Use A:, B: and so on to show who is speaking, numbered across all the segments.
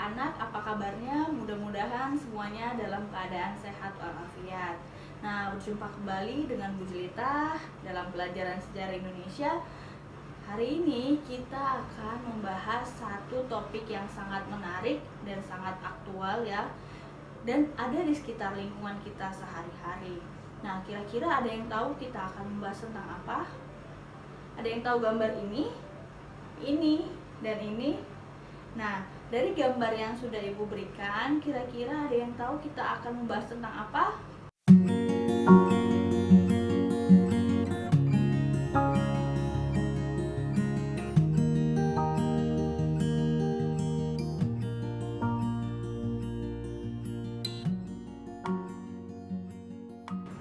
A: anak-anak, apa kabarnya? Mudah-mudahan semuanya dalam keadaan sehat walafiat. Nah, berjumpa kembali dengan Bu Jelita dalam pelajaran sejarah Indonesia. Hari ini kita akan membahas satu topik yang sangat menarik dan sangat aktual ya, dan ada di sekitar lingkungan kita sehari-hari. Nah, kira-kira ada yang tahu kita akan membahas tentang apa? Ada yang tahu gambar ini, dan ini? Nah, dari gambar yang sudah Ibu berikan, kira-kira ada yang tahu kita akan membahas tentang apa?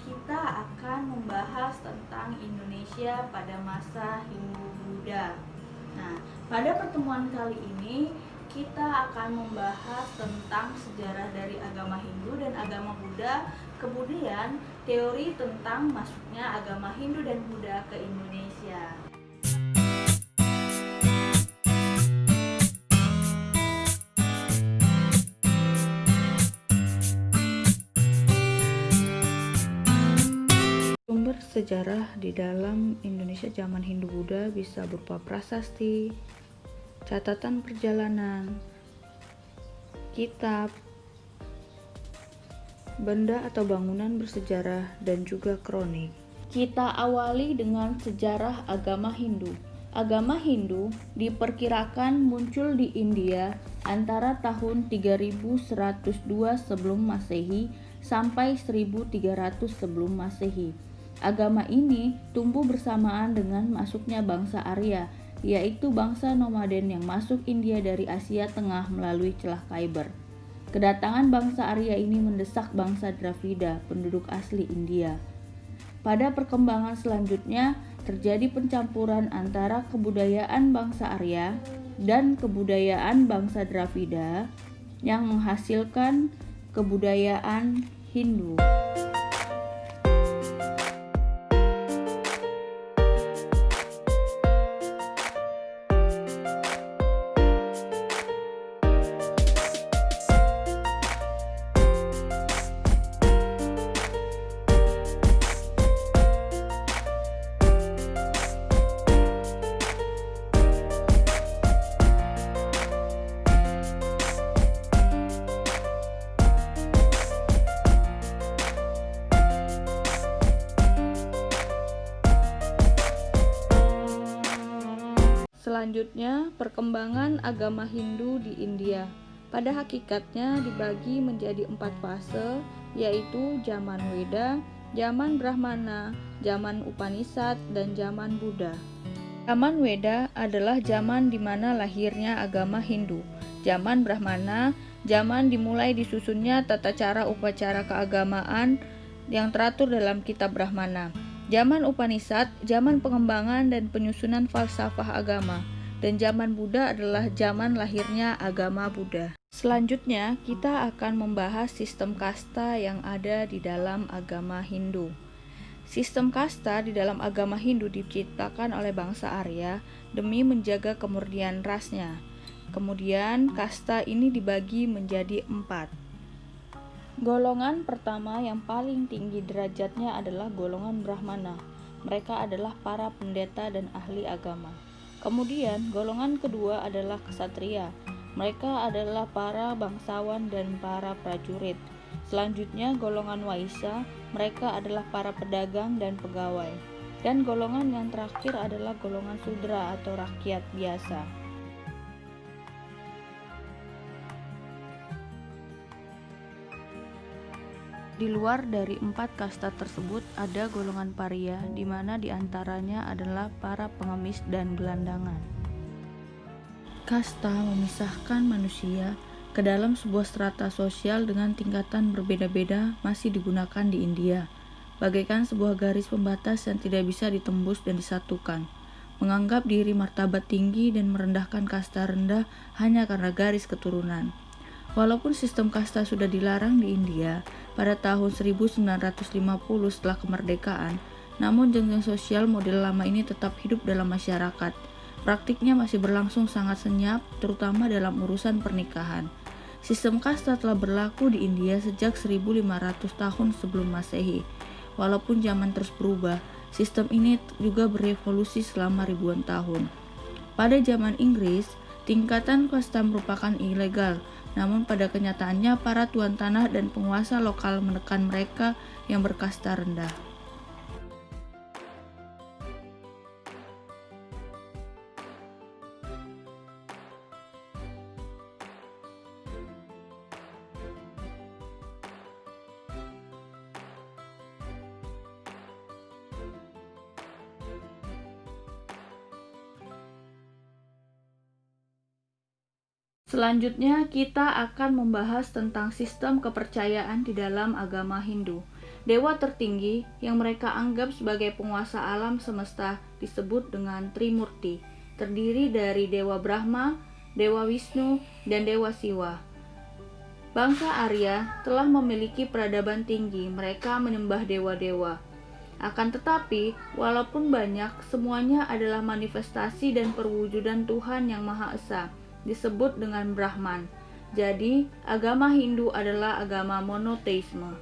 A: Kita akan membahas tentang Indonesia pada masa Hindu-Buddha. Nah, pada pertemuan kali ini kita akan membahas tentang sejarah dari agama Hindu dan agama Buddha, kemudian teori tentang masuknya agama Hindu dan Buddha ke Indonesia.
B: Sumber sejarah di dalam Indonesia zaman Hindu-Buddha bisa berupa prasasti, catatan perjalanan, kitab, benda atau bangunan bersejarah, dan juga kronik. Kita awali dengan sejarah agama Hindu. Agama Hindu diperkirakan muncul di India antara tahun 3102 sebelum Masehi sampai 1300 sebelum Masehi. Agama ini tumbuh bersamaan dengan masuknya bangsa Arya, yaitu bangsa nomaden yang masuk India dari Asia Tengah melalui celah Khyber. Kedatangan bangsa Arya ini mendesak bangsa Dravida, penduduk asli India. Pada perkembangan selanjutnya, terjadi pencampuran antara kebudayaan bangsa Arya dan kebudayaan bangsa Dravida yang menghasilkan kebudayaan Hindu. Selanjutnya, perkembangan agama Hindu di India. Pada hakikatnya dibagi menjadi 4 fase, yaitu zaman Weda, zaman Brahmana, zaman Upanishad, dan zaman Buddha. Zaman Weda adalah zaman di mana lahirnya agama Hindu. Zaman Brahmana, zaman dimulai disusunnya tata cara upacara keagamaan yang teratur dalam kitab Brahmana. Zaman Upanishad, zaman pengembangan dan penyusunan falsafah agama, dan zaman Buddha adalah zaman lahirnya agama Buddha. Selanjutnya, kita akan membahas sistem kasta yang ada di dalam agama Hindu. Sistem kasta di dalam agama Hindu diciptakan oleh bangsa Arya demi menjaga kemurnian rasnya. Kemudian, kasta ini dibagi menjadi 4. Golongan pertama yang paling tinggi derajatnya adalah golongan Brahmana. Mereka adalah para pendeta dan ahli agama. Kemudian, golongan kedua adalah Ksatria. Mereka adalah para bangsawan dan para prajurit. Selanjutnya, golongan Waisya. Mereka adalah para pedagang dan pegawai. Dan golongan yang terakhir adalah golongan Sudra atau rakyat biasa. Di luar dari 4 kasta tersebut ada golongan paria, di mana diantaranya adalah para pengemis dan gelandangan. Kasta memisahkan manusia ke dalam sebuah strata sosial dengan tingkatan berbeda-beda masih digunakan di India, bagaikan sebuah garis pembatas yang tidak bisa ditembus dan disatukan. Menganggap diri martabat tinggi dan merendahkan kasta rendah hanya karena garis keturunan. Walaupun sistem kasta sudah dilarang di India pada tahun 1950 setelah kemerdekaan, namun jenjang sosial model lama ini tetap hidup dalam masyarakat. Praktiknya masih berlangsung sangat senyap, terutama dalam urusan pernikahan. Sistem kasta telah berlaku di India sejak 1500 tahun sebelum Masehi. Walaupun zaman terus berubah, sistem ini juga berevolusi selama ribuan tahun. Pada zaman Inggris, tingkatan kasta merupakan ilegal, namun pada kenyataannya para tuan tanah dan penguasa lokal menekan mereka yang berkasta rendah. Selanjutnya, kita akan membahas tentang sistem kepercayaan di dalam agama Hindu. Dewa tertinggi yang mereka anggap sebagai penguasa alam semesta disebut dengan Trimurti, terdiri dari Dewa Brahma, Dewa Wisnu, dan Dewa Siwa. Bangsa Arya telah memiliki peradaban tinggi, mereka menyembah dewa-dewa. Akan tetapi, walaupun banyak, semuanya adalah manifestasi dan perwujudan Tuhan yang Maha Esa, disebut dengan Brahman. Jadi, agama Hindu adalah agama monoteisme.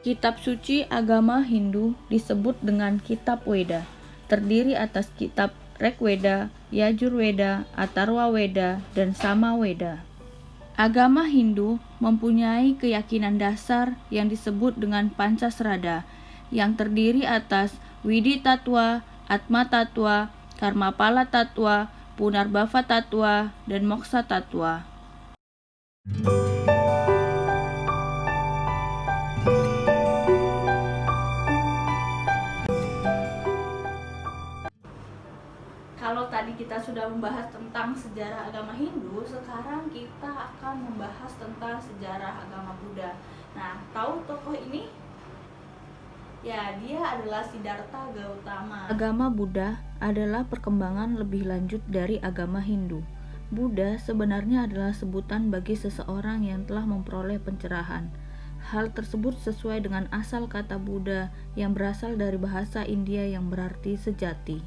B: Kitab suci agama Hindu disebut dengan Kitab Weda, terdiri atas kitab Rigveda, Yajurveda, Atharva Veda, dan Samaveda. Agama Hindu mempunyai keyakinan dasar yang disebut dengan Pancasrada, yang terdiri atas Widi Tattwa, Atma Tattwa, Karmapala Tattwa, Punarbhava Tattwa, dan Moksha Tattwa.
A: Kalau tadi kita sudah membahas tentang sejarah agama Hindu, sekarang kita akan membahas tentang sejarah agama Buddha. Nah, tahu tokoh ini? Ya, dia adalah Siddhartha Gautama.
B: Agama Buddha adalah perkembangan lebih lanjut dari agama Hindu. Buddha sebenarnya adalah sebutan bagi seseorang yang telah memperoleh pencerahan. Hal tersebut sesuai dengan asal kata Buddha yang berasal dari bahasa India yang berarti sejati.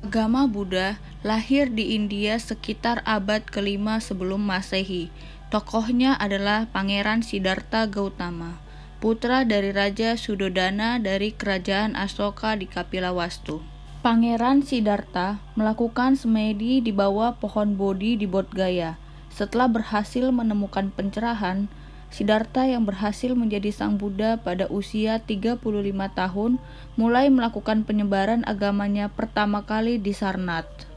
B: Agama Buddha lahir di India sekitar abad ke-5 sebelum Masehi. Tokohnya adalah Pangeran Siddhartha Gautama, putra dari Raja Suddhodana dari Kerajaan Asoka di Kapilawastu. Pangeran Siddhartha melakukan semedi di bawah pohon Bodhi di Bodh Gaya. Setelah berhasil menemukan pencerahan, Siddhartha yang berhasil menjadi sang Buddha pada usia 35 tahun mulai melakukan penyebaran agamanya pertama kali di Sarnath.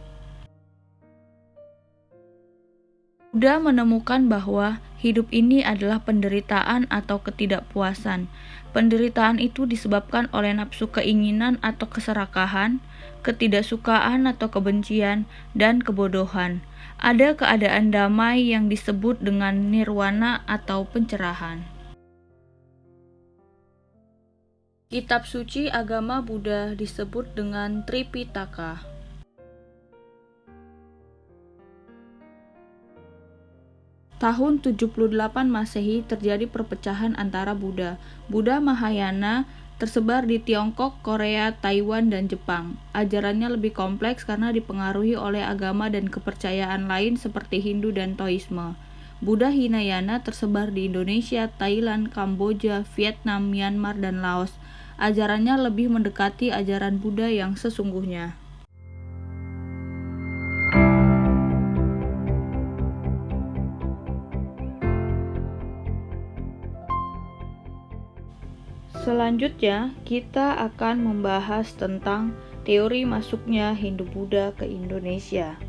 B: Buddha menemukan bahwa hidup ini adalah penderitaan atau ketidakpuasan. Penderitaan itu disebabkan oleh nafsu keinginan atau keserakahan, ketidaksukaan atau kebencian, dan kebodohan. Ada keadaan damai yang disebut dengan nirwana atau pencerahan. Kitab suci agama Buddha disebut dengan Tripitaka. Tahun 78 Masehi terjadi perpecahan antara Buddha Mahayana tersebar di Tiongkok, Korea, Taiwan, dan Jepang. Ajarannya lebih kompleks karena dipengaruhi oleh agama dan kepercayaan lain seperti Hindu dan Taoisme. Buddha Hinayana tersebar di Indonesia, Thailand, Kamboja, Vietnam, Myanmar, dan Laos. Ajarannya lebih mendekati ajaran Buddha yang sesungguhnya. Selanjutnya, kita akan membahas tentang teori masuknya Hindu-Buddha ke Indonesia.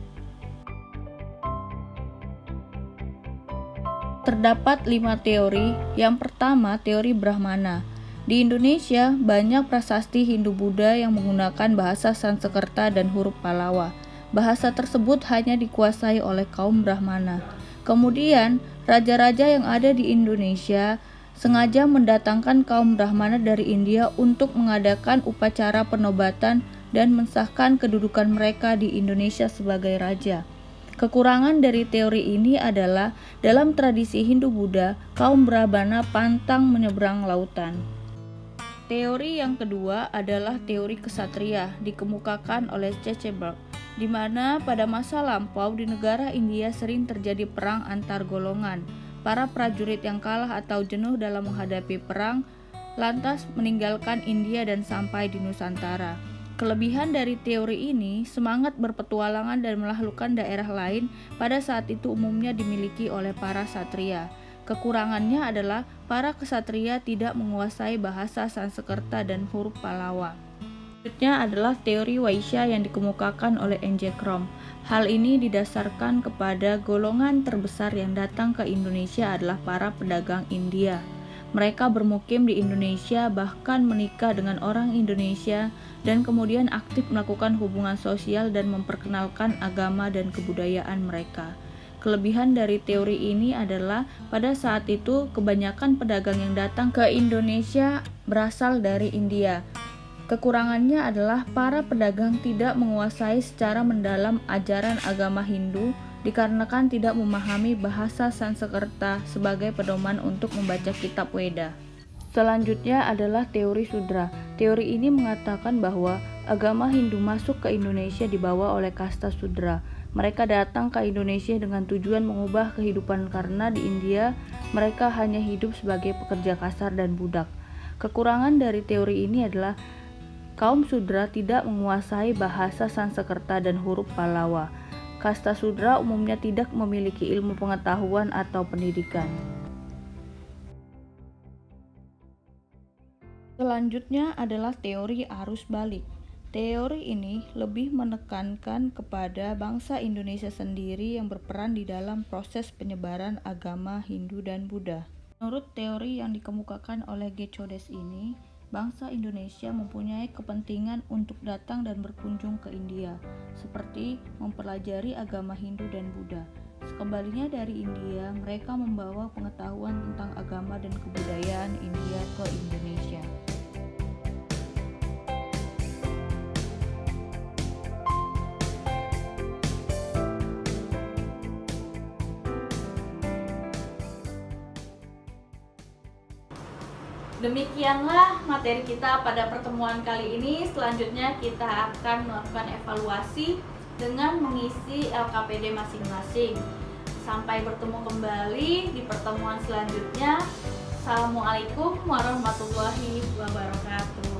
B: Terdapat 5 teori. Yang pertama, teori Brahmana. Di Indonesia, banyak prasasti Hindu-Buddha yang menggunakan bahasa Sanskerta dan huruf Pallawa. Bahasa tersebut hanya dikuasai oleh kaum Brahmana. Kemudian, raja-raja yang ada di Indonesia sengaja mendatangkan kaum Brahmana dari India untuk mengadakan upacara penobatan dan mensahkan kedudukan mereka di Indonesia sebagai raja. Kekurangan dari teori ini adalah dalam tradisi Hindu-Buddha, kaum Brahmana pantang menyeberang lautan. Teori yang kedua adalah teori kesatria, dikemukakan oleh C.C. Burke. di mana pada masa lampau di negara India sering terjadi perang antar golongan. Para prajurit yang kalah atau jenuh dalam menghadapi perang lantas meninggalkan India dan sampai di Nusantara. Kelebihan dari teori ini, semangat berpetualangan dan menaklukkan daerah lain pada saat itu umumnya dimiliki oleh para satria. Kekurangannya adalah para kesatria tidak menguasai bahasa Sanskerta dan huruf Pallawa. Selanjutnya adalah teori Vaishya yang dikemukakan oleh N.J. Krom. Hal ini didasarkan kepada golongan terbesar yang datang ke Indonesia adalah para pedagang India. Mereka bermukim di Indonesia, bahkan menikah dengan orang Indonesia, dan kemudian aktif melakukan hubungan sosial dan memperkenalkan agama dan kebudayaan mereka. Kelebihan dari teori ini adalah pada saat itu kebanyakan pedagang yang datang ke Indonesia berasal dari India. Kekurangannya adalah para pedagang tidak menguasai secara mendalam ajaran agama Hindu dikarenakan tidak memahami bahasa Sanskerta sebagai pedoman untuk membaca kitab Weda. Selanjutnya adalah teori Sudra. Teori ini mengatakan bahwa agama Hindu masuk ke Indonesia dibawa oleh kasta Sudra. Mereka datang ke Indonesia dengan tujuan mengubah kehidupan karena di India mereka hanya hidup sebagai pekerja kasar dan budak. Kekurangan dari teori ini adalah kaum Sudra tidak menguasai bahasa Sanskerta dan huruf Pallawa. Kasta Sudra umumnya tidak memiliki ilmu pengetahuan atau pendidikan. Selanjutnya adalah teori arus balik. Teori ini lebih menekankan kepada bangsa Indonesia sendiri yang berperan di dalam proses penyebaran agama Hindu dan Buddha. Menurut teori yang dikemukakan oleh G. Chodes ini, bangsa Indonesia mempunyai kepentingan untuk datang dan berkunjung ke India, seperti mempelajari agama Hindu dan Buddha. Sekembalinya dari India, mereka membawa pengetahuan tentang agama dan kebudayaan India ke Indonesia.
A: Demikianlah materi kita pada pertemuan kali ini. Selanjutnya kita akan melakukan evaluasi dengan mengisi LKPD masing-masing. Sampai bertemu kembali di pertemuan selanjutnya. Assalamualaikum warahmatullahi wabarakatuh.